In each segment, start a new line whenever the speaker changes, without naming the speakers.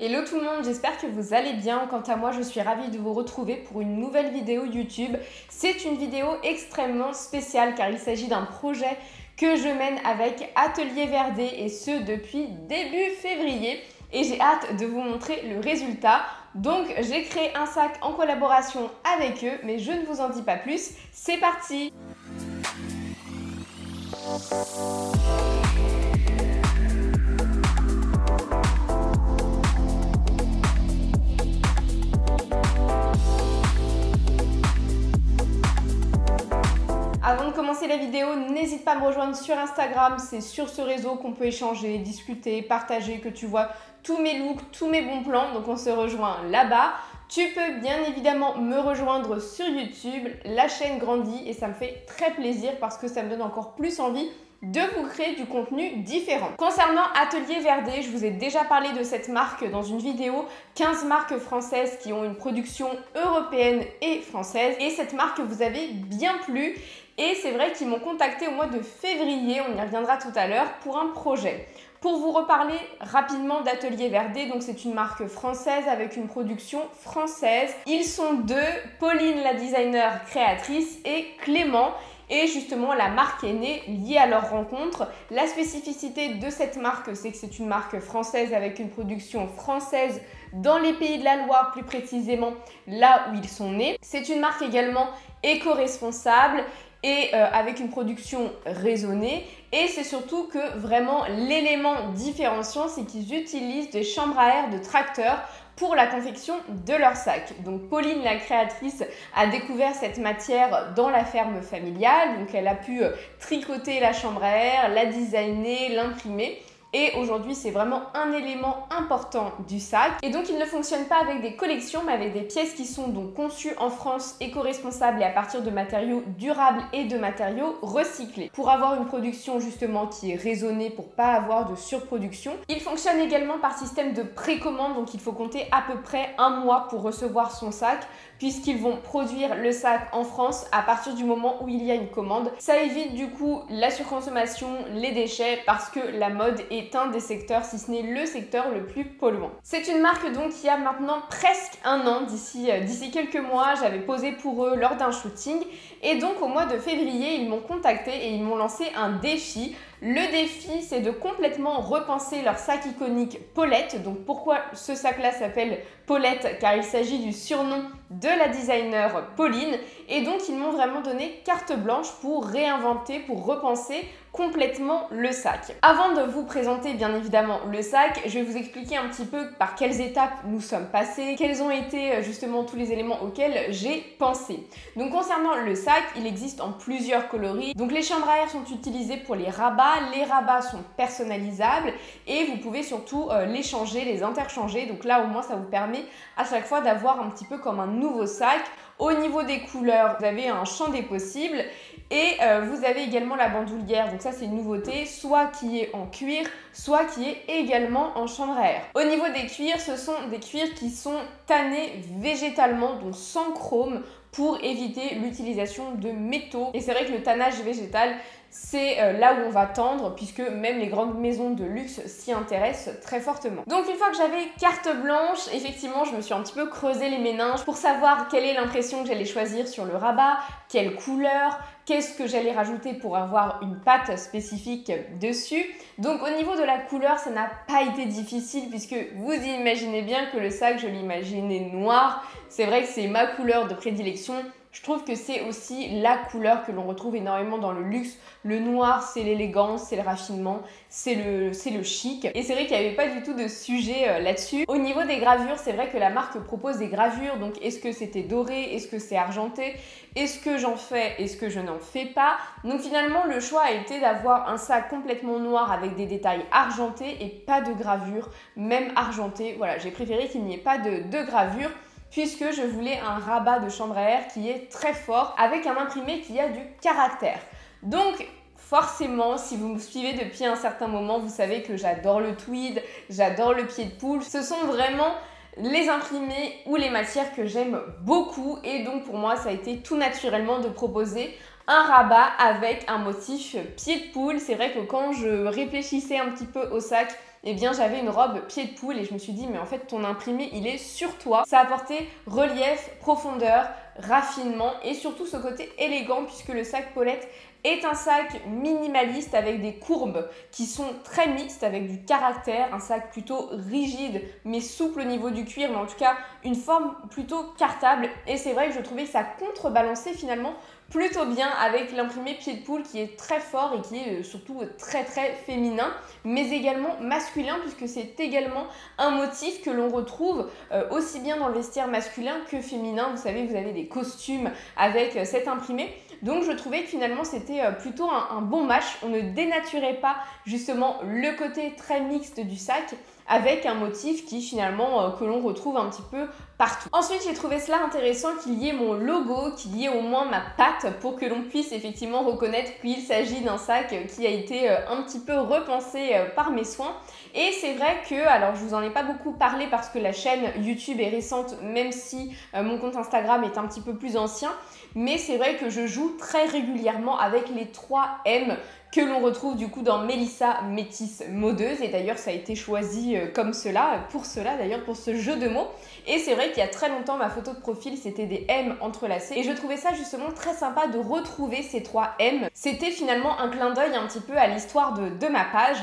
Hello tout le monde, j'espère que vous allez bien. Quant à moi, je suis ravie de vous retrouver pour une nouvelle vidéo YouTube. C'est une vidéo extrêmement spéciale car il s'agit d'un projet que je mène avec Atelier Verdé et ce depuis début février. Et j'ai hâte de vous montrer le résultat. Donc j'ai créé un sac en collaboration avec eux, mais je ne vous en dis pas plus. C'est parti! Avant de commencer la vidéo, n'hésite pas à me rejoindre sur Instagram, c'est sur ce réseau qu'on peut échanger, discuter, partager, que tu vois tous mes looks, tous mes bons plans, donc on se rejoint là-bas. Tu peux bien évidemment me rejoindre sur YouTube, la chaîne grandit et ça me fait très plaisir parce que ça me donne encore plus envie de vous créer du contenu différent. Concernant Atelier Verdé, je vous ai déjà parlé de cette marque dans une vidéo, 15 marques françaises qui ont une production européenne et française et cette marque vous avait bien plu et c'est vrai qu'ils m'ont contacté au mois de février, on y reviendra tout à l'heure, pour un projet. Pour vous reparler rapidement d'Atelier Verdé, donc c'est une marque française avec une production française. Ils sont deux, Pauline la designer créatrice et Clément. Et justement, la marque est née liée à leur rencontre. La spécificité de cette marque, c'est que c'est une marque française avec une production française dans les Pays de la Loire, plus précisément là où ils sont nés. C'est une marque également éco-responsable et avec une production raisonnée. Et c'est surtout que vraiment l'élément différenciant, c'est qu'ils utilisent des chambres à air de tracteurs pour la confection de leur sac. Donc Pauline, la créatrice, a découvert cette matière dans la ferme familiale. Donc elle a pu tricoter la chambre à air, la designer, l'imprimer. Et aujourd'hui, c'est vraiment un élément important du sac. Et donc, il ne fonctionne pas avec des collections, mais avec des pièces qui sont donc conçues en France, éco-responsables et à partir de matériaux durables et de matériaux recyclés. Pour avoir une production justement qui est raisonnée, pour pas avoir de surproduction. Il fonctionne également par système de précommande, donc il faut compter à peu près un mois pour recevoir son sac, puisqu'ils vont produire le sac en France à partir du moment où il y a une commande. Ça évite du coup la surconsommation, les déchets, parce que la mode est un des secteurs, si ce n'est le secteur le plus polluant. C'est une marque donc qui a maintenant presque un an, d'ici quelques mois, j'avais posé pour eux lors d'un shooting et donc au mois de février, ils m'ont contacté et ils m'ont lancé un défi. Le défi, c'est de complètement repenser leur sac iconique Paulette. Donc pourquoi ce sac-là s'appelle Paulette? Car il s'agit du surnom de la designer Pauline. Et donc ils m'ont vraiment donné carte blanche pour réinventer, pour repenser complètement le sac. Avant de vous présenter bien évidemment le sac, je vais vous expliquer un petit peu par quelles étapes nous sommes passés, quels ont été justement tous les éléments auxquels j'ai pensé. Donc concernant le sac, il existe en plusieurs coloris. Donc les chambres à air sont utilisées pour les rabats sont personnalisables et vous pouvez surtout les changer, les interchanger. Donc là au moins ça vous permet à chaque fois d'avoir un petit peu comme un nouveau sac. Au niveau des couleurs, vous avez un champ des possibles et vous avez également la bandoulière, donc ça c'est une nouveauté, soit qui est en cuir, soit qui est également en chambre à air. Au niveau des cuirs, ce sont des cuirs qui sont tannés végétalement, donc sans chrome, pour éviter l'utilisation de métaux. Et c'est vrai que le tannage végétal, c'est là où on va tendre puisque même les grandes maisons de luxe s'y intéressent très fortement. Donc une fois que j'avais carte blanche, effectivement je me suis un petit peu creusé les méninges pour savoir quelle est l'impression que j'allais choisir sur le rabat, quelle couleur, qu'est-ce que j'allais rajouter pour avoir une patte spécifique dessus. Donc au niveau de la couleur, ça n'a pas été difficile puisque vous imaginez bien que le sac, je l'imaginais noir. C'est vrai que c'est ma couleur de prédilection. Je trouve que c'est aussi la couleur que l'on retrouve énormément dans le luxe. Le noir, c'est l'élégance, c'est le raffinement, c'est le chic. Et c'est vrai qu'il n'y avait pas du tout de sujet là-dessus. Au niveau des gravures, c'est vrai que la marque propose des gravures. Donc, est-ce que c'était doré? Est-ce que c'est argenté? Est-ce que j'en fais? Est-ce que je n'en fais pas? Donc, finalement, le choix a été d'avoir un sac complètement noir avec des détails argentés et pas de gravure, même argenté. Voilà, j'ai préféré qu'il n'y ait pas de gravure, puisque je voulais un rabat de chambre à air qui est très fort avec un imprimé qui a du caractère. Donc forcément, si vous me suivez depuis un certain moment, vous savez que j'adore le tweed, j'adore le pied de poule. Ce sont vraiment les imprimés ou les matières que j'aime beaucoup et donc pour moi ça a été tout naturellement de proposer un rabat avec un motif pied de poule. C'est vrai que quand je réfléchissais un petit peu au sac, eh bien j'avais une robe pied de poule et je me suis dit mais en fait ton imprimé il est sur toi. Ça apportait relief, profondeur, raffinement et surtout ce côté élégant puisque le sac Paulette est un sac minimaliste avec des courbes qui sont très mixtes, avec du caractère, un sac plutôt rigide mais souple au niveau du cuir, mais en tout cas une forme plutôt cartable. Et c'est vrai que je trouvais que ça contrebalançait finalement plutôt bien avec l'imprimé pied de poule qui est très fort et qui est surtout très féminin, mais également masculin puisque c'est également un motif que l'on retrouve aussi bien dans le vestiaire masculin que féminin. Vous savez, vous avez des costumes avec cet imprimé. Donc je trouvais que finalement c'était plutôt un bon match. On ne dénaturait pas justement le côté très mixte du sac avec un motif qui finalement que l'on retrouve un petit peu partout. Ensuite j'ai trouvé cela intéressant qu'il y ait mon logo, qu'il y ait au moins ma patte pour que l'on puisse effectivement reconnaître qu'il s'agit d'un sac qui a été un petit peu repensé par mes soins. Et c'est vrai que, alors je vous en ai pas beaucoup parlé parce que la chaîne YouTube est récente même si mon compte Instagram est un petit peu plus ancien, mais c'est vrai que je joue très régulièrement avec les 3M que l'on retrouve du coup dans Mélissa Métisse Modeuse et d'ailleurs ça a été choisi comme cela, pour ce jeu de mots. Et c'est vrai qu'il y a très longtemps ma photo de profil c'était des M entrelacés et je trouvais ça justement très sympa de retrouver ces 3 M. C'était finalement un clin d'œil un petit peu à l'histoire de ma page.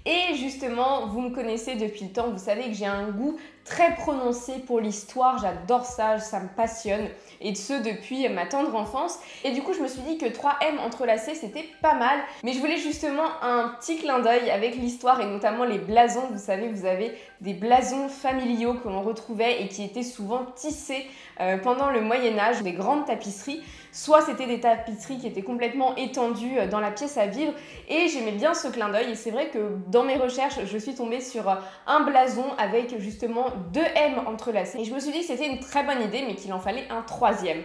Et justement, vous me connaissez depuis le temps, vous savez que j'ai un goût très prononcé pour l'histoire, j'adore ça, ça me passionne, et ce depuis ma tendre enfance. Et du coup, je me suis dit que 3M entrelacés, c'était pas mal, mais je voulais justement un petit clin d'œil avec l'histoire et notamment les blasons. Vous savez, vous avez des blasons familiaux que l'on retrouvait et qui étaient souvent tissés pendant le Moyen-Âge, des grandes tapisseries. Soit c'était des tapisseries qui étaient complètement étendues dans la pièce à vivre et j'aimais bien ce clin d'œil et c'est vrai que dans mes recherches, je suis tombée sur un blason avec justement 2 M entrelacés et je me suis dit que c'était une très bonne idée mais qu'il en fallait un 3e.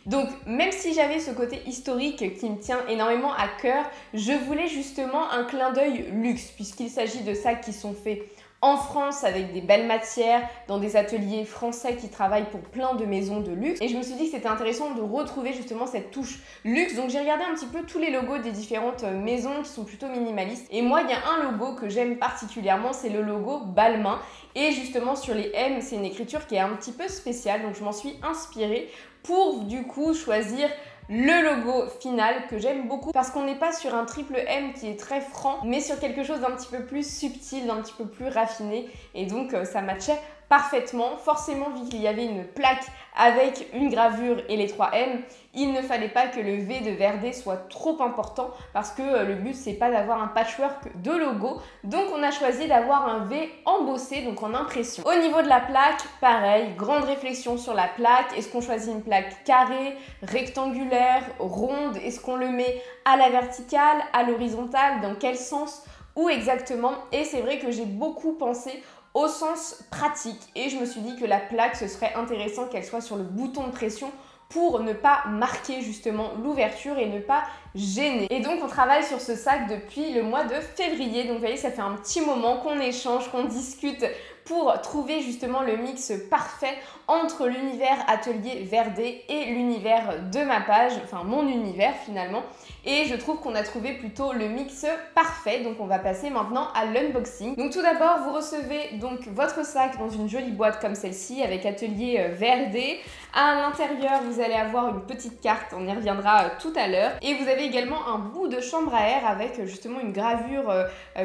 Donc même si j'avais ce côté historique qui me tient énormément à cœur, je voulais justement un clin d'œil luxe puisqu'il s'agit de sacs qui sont faits en France avec des belles matières, dans des ateliers français qui travaillent pour plein de maisons de luxe. Et je me suis dit que c'était intéressant de retrouver justement cette touche luxe. Donc j'ai regardé un petit peu tous les logos des différentes maisons qui sont plutôt minimalistes. Et moi, il y a un logo que j'aime particulièrement, c'est le logo Balmain. Et justement sur les M, c'est une écriture qui est un petit peu spéciale. Donc je m'en suis inspirée pour du coup choisir le logo final que j'aime beaucoup parce qu'on n'est pas sur un triple M qui est très franc mais sur quelque chose d'un petit peu plus subtil, d'un petit peu plus raffiné et donc ça matchait parfaitement. Forcément, vu qu'il y avait une plaque avec une gravure et les 3M, il ne fallait pas que le V de Verde soit trop important parce que le but c'est pas d'avoir un patchwork de logo, donc on a choisi d'avoir un V embossé, donc en impression. Au niveau de la plaque, pareil, grande réflexion sur la plaque. Est-ce qu'on choisit une plaque carrée, rectangulaire, ronde? Est-ce qu'on le met à la verticale, à l'horizontale, dans quel sens, où exactement? Et c'est vrai que j'ai beaucoup pensé au sens pratique et je me suis dit que la plaque ce serait intéressant qu'elle soit sur le bouton de pression pour ne pas marquer justement l'ouverture et ne pas gêner. Et donc on travaille sur ce sac depuis le mois de février, donc vous voyez ça fait un petit moment qu'on échange, qu'on discute pour trouver justement le mix parfait entre l'univers Atelier Verdé et l'univers de ma page, enfin mon univers finalement. Et je trouve qu'on a trouvé plutôt le mix parfait, donc on va passer maintenant à l'unboxing. Donc tout d'abord, vous recevez donc votre sac dans une jolie boîte comme celle-ci avec Atelier Verdé. À l'intérieur, vous allez avoir une petite carte, on y reviendra tout à l'heure. Et vous avez également un bout de chambre à air avec justement une gravure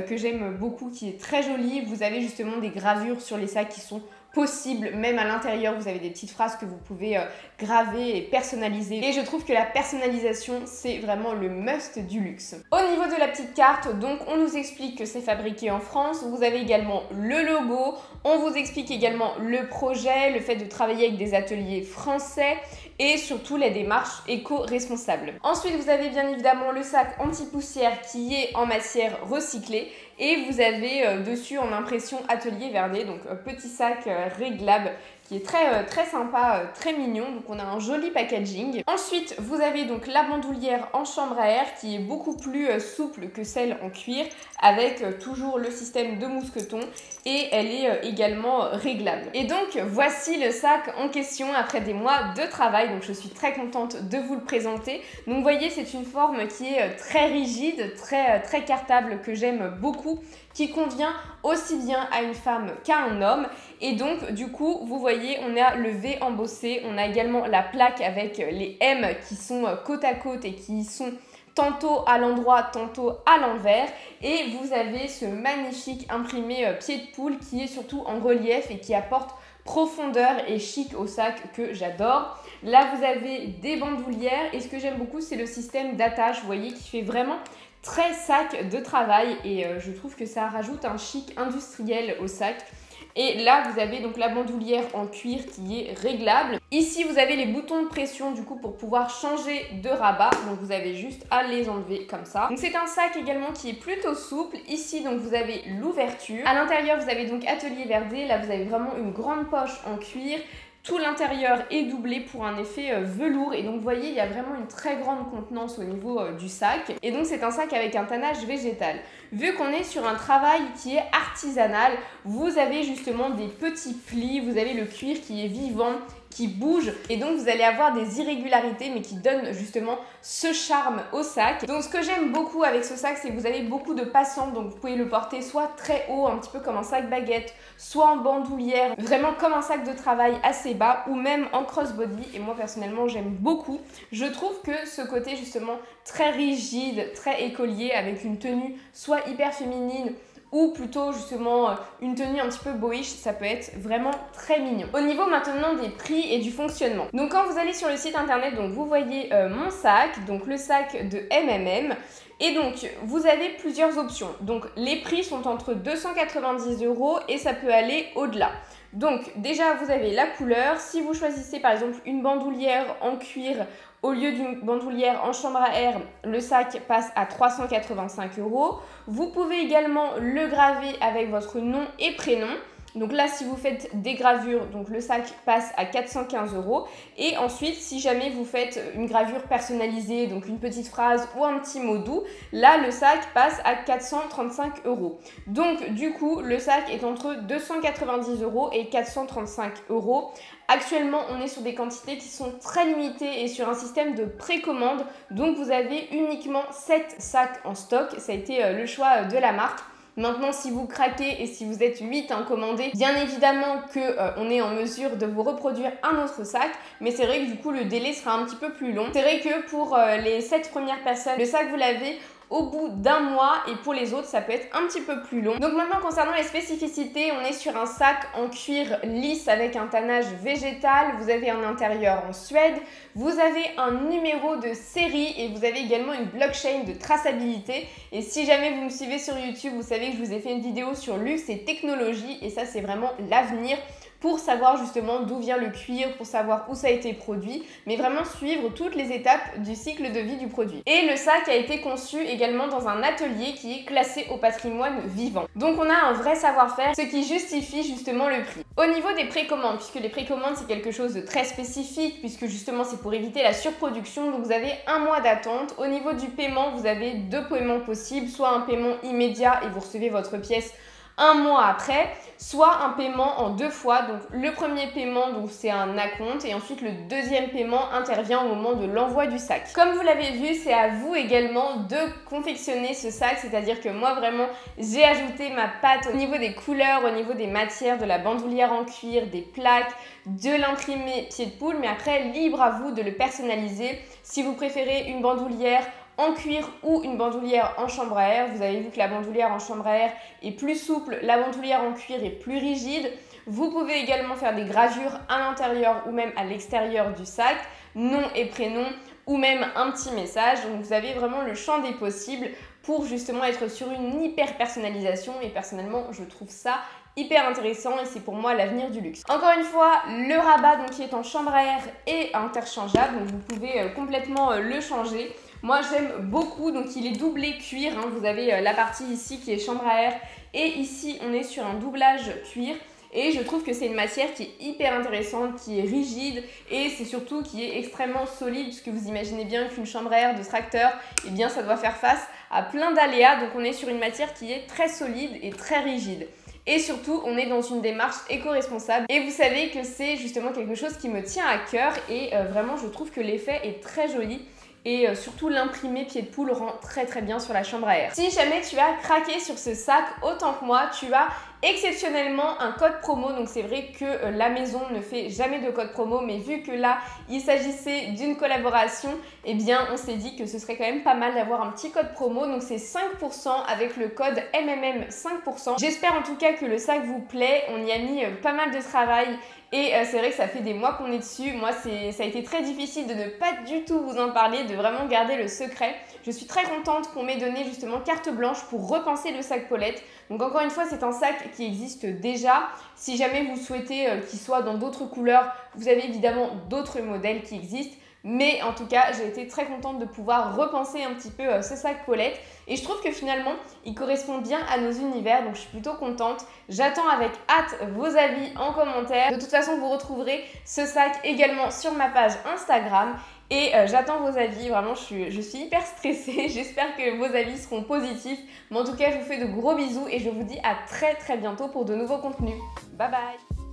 que j'aime beaucoup, qui est très jolie. Vous avez justement des gravures sur les sacs qui sont possible, même à l'intérieur vous avez des petites phrases que vous pouvez graver et personnaliser et je trouve que la personnalisation c'est vraiment le must du luxe. Au niveau de la petite carte, donc on nous explique que c'est fabriqué en France, vous avez également le logo, on vous explique également le projet, le fait de travailler avec des ateliers français et surtout la démarche éco-responsable. Ensuite vous avez bien évidemment le sac anti-poussière qui est en matière recyclée et vous avez dessus en impression Atelier Verdé, donc petit sac réglable qui est très sympa, très mignon, donc on a un joli packaging. Ensuite vous avez donc la bandoulière en chambre à air qui est beaucoup plus souple que celle en cuir avec toujours le système de mousqueton et elle est également réglable. Et donc voici le sac en question après des mois de travail, donc je suis très contente de vous le présenter. Donc vous voyez c'est une forme qui est très rigide, très cartable que j'aime beaucoup qui convient aussi bien à une femme qu'à un homme. Et donc du coup vous voyez, on a le V embossé, on a également la plaque avec les M qui sont côte à côte et qui sont tantôt à l'endroit, tantôt à l'envers, et vous avez ce magnifique imprimé pied de poule qui est surtout en relief et qui apporte profondeur et chic au sac que j'adore. Là vous avez des bandoulières et ce que j'aime beaucoup c'est le système d'attache, vous voyez, qui fait vraiment très sac de travail et je trouve que ça rajoute un chic industriel au sac. Et là, vous avez donc la bandoulière en cuir qui est réglable. Ici, vous avez les boutons de pression du coup pour pouvoir changer de rabat. Donc, vous avez juste à les enlever comme ça. Donc, c'est un sac également qui est plutôt souple. Ici, donc, vous avez l'ouverture. À l'intérieur, vous avez donc atelier verdé. Là, vous avez vraiment une grande poche en cuir. Tout l'intérieur est doublé pour un effet velours et donc vous voyez il y a vraiment une très grande contenance au niveau du sac et donc c'est un sac avec un tannage végétal. Vu qu'on est sur un travail qui est artisanal, vous avez justement des petits plis, vous avez le cuir qui est vivant, qui bouge et donc vous allez avoir des irrégularités mais qui donnent justement ce charme au sac. Donc ce que j'aime beaucoup avec ce sac c'est que vous avez beaucoup de passants, donc vous pouvez le porter soit très haut, un petit peu comme un sac baguette, soit en bandoulière, vraiment comme un sac de travail assez bas ou même en crossbody et moi personnellement j'aime beaucoup. Je trouve que ce côté justement très rigide, très écolier avec une tenue soit hyper féminine ou plutôt justement une tenue un petit peu boyish, ça peut être vraiment très mignon. Au niveau maintenant des prix et du fonctionnement. Donc quand vous allez sur le site internet, donc vous voyez mon sac, donc le sac de MMM. Et donc, vous avez plusieurs options. Donc, les prix sont entre 290 € et ça peut aller au-delà. Donc, déjà, vous avez la couleur. Si vous choisissez par exemple une bandoulière en cuir au lieu d'une bandoulière en chambre à air, le sac passe à 385 €. Vous pouvez également le graver avec votre nom et prénom. Donc là, si vous faites des gravures, donc le sac passe à 415 €. Et ensuite, si jamais vous faites une gravure personnalisée, donc une petite phrase ou un petit mot doux, là, le sac passe à 435 €. Donc, du coup, le sac est entre 290 € et 435 €. Actuellement, on est sur des quantités qui sont très limitées et sur un système de précommande. Donc, vous avez uniquement 7 sacs en stock. Ça a été le choix de la marque. Maintenant, si vous craquez et si vous êtes 8 à en commander, bien évidemment qu'on est en mesure de vous reproduire un autre sac, mais c'est vrai que du coup, le délai sera un petit peu plus long. C'est vrai que pour les 7 premières personnes, le sac, vous l'avez au bout d'un mois et pour les autres ça peut être un petit peu plus long. Donc maintenant concernant les spécificités, on est sur un sac en cuir lisse avec un tannage végétal, vous avez un intérieur en suède, vous avez un numéro de série et vous avez également une blockchain de traçabilité. Et si jamais vous me suivez sur YouTube, vous savez que je vous ai fait une vidéo sur luxe et technologie et ça c'est vraiment l'avenir pour savoir justement d'où vient le cuir, pour savoir où ça a été produit, mais vraiment suivre toutes les étapes du cycle de vie du produit. Et le sac a été conçu également dans un atelier qui est classé au patrimoine vivant. Donc on a un vrai savoir-faire, ce qui justifie justement le prix. Au niveau des précommandes, puisque les précommandes c'est quelque chose de très spécifique, puisque justement c'est pour éviter la surproduction, donc vous avez un mois d'attente. Au niveau du paiement, vous avez 2 paiements possibles, soit un paiement immédiat et vous recevez votre pièce un mois après, soit un paiement en 2 fois. Donc le premier paiement, donc c'est un acompte et ensuite le deuxième paiement intervient au moment de l'envoi du sac. Comme vous l'avez vu, c'est à vous également de confectionner ce sac, c'est-à-dire que moi vraiment j'ai ajouté ma patte au niveau des couleurs, au niveau des matières, de la bandoulière en cuir, des plaques, de l'imprimé pied de poule, mais après libre à vous de le personnaliser. Si vous préférez une bandoulière en cuir ou une bandoulière en chambre à air. Vous avez vu que la bandoulière en chambre à air est plus souple, la bandoulière en cuir est plus rigide. Vous pouvez également faire des gravures à l'intérieur ou même à l'extérieur du sac, nom et prénom ou même un petit message. Donc vous avez vraiment le champ des possibles pour justement être sur une hyper personnalisation et personnellement je trouve ça hyper intéressant et c'est pour moi l'avenir du luxe. Encore une fois, le rabat donc, qui est en chambre à air est interchangeable, donc vous pouvez complètement le changer. Moi j'aime beaucoup, donc il est doublé cuir, hein. Vous avez la partie ici qui est chambre à air et ici on est sur un doublage cuir. Et je trouve que c'est une matière qui est hyper intéressante, qui est rigide et c'est surtout qui est extrêmement solide puisque vous imaginez bien qu'une chambre à air de tracteur, eh bien ça doit faire face à plein d'aléas. Donc on est sur une matière qui est très solide et très rigide. Et surtout, on est dans une démarche éco-responsable. Et vous savez que c'est justement quelque chose qui me tient à cœur et vraiment je trouve que l'effet est très joli. et surtout l'imprimé pied de poule rend très très bien sur la chambre à air. Si jamais tu as craqué sur ce sac autant que moi, tu as exceptionnellement un code promo. Donc c'est vrai que la maison ne fait jamais de code promo, mais vu que là il s'agissait d'une collaboration, eh bien on s'est dit que ce serait quand même pas mal d'avoir un petit code promo. Donc c'est 5% avec le code MMM 5%. J'espère en tout cas que le sac vous plaît. On y a mis pas mal de travail. Et c'est vrai que ça fait des mois qu'on est dessus. Moi, ça a été très difficile de ne pas du tout vous en parler, de vraiment garder le secret. Je suis très contente qu'on m'ait donné justement carte blanche pour repenser le sac Paulette. Donc encore une fois, c'est un sac qui existe déjà. Si jamais vous souhaitez qu'il soit dans d'autres couleurs, vous avez évidemment d'autres modèles qui existent. Mais en tout cas, j'ai été très contente de pouvoir repenser un petit peu ce sac Paulette. Et je trouve que finalement, il correspond bien à nos univers. Donc je suis plutôt contente. J'attends avec hâte vos avis en commentaire. De toute façon, vous retrouverez ce sac également sur ma page Instagram. Et j'attends vos avis. Vraiment, je suis hyper stressée. J'espère que vos avis seront positifs. Mais en tout cas, je vous fais de gros bisous et je vous dis à très très bientôt pour de nouveaux contenus. Bye bye!